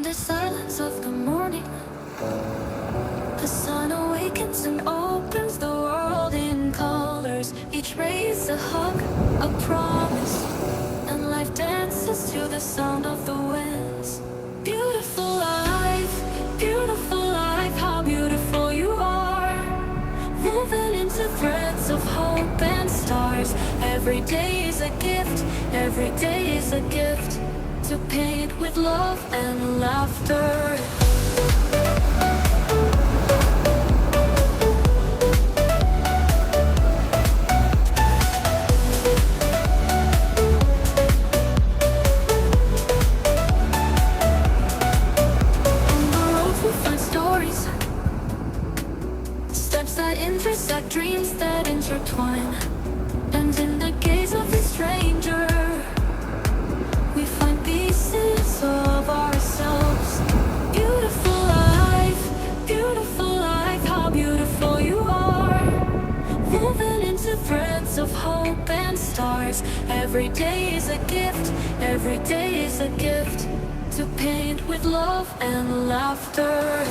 the silence of the morning, the sun awakens and opens the world in colors. Each ray is a hug, a promise, and life dances to the sound of the winds. Beautiful life, how beautiful you are. Woven into threads of hope and stars. Every day is a gift, every day is a gift, to paint with love and laughter. Steps that intersect, dreams that intertwine, and in the gaze of the stranger, we find pieces of ourselves. Beautiful life, how beautiful you are. Woven into threads of hope and stars. Every day is a gift, every day is a gift, to paint with love and laughter.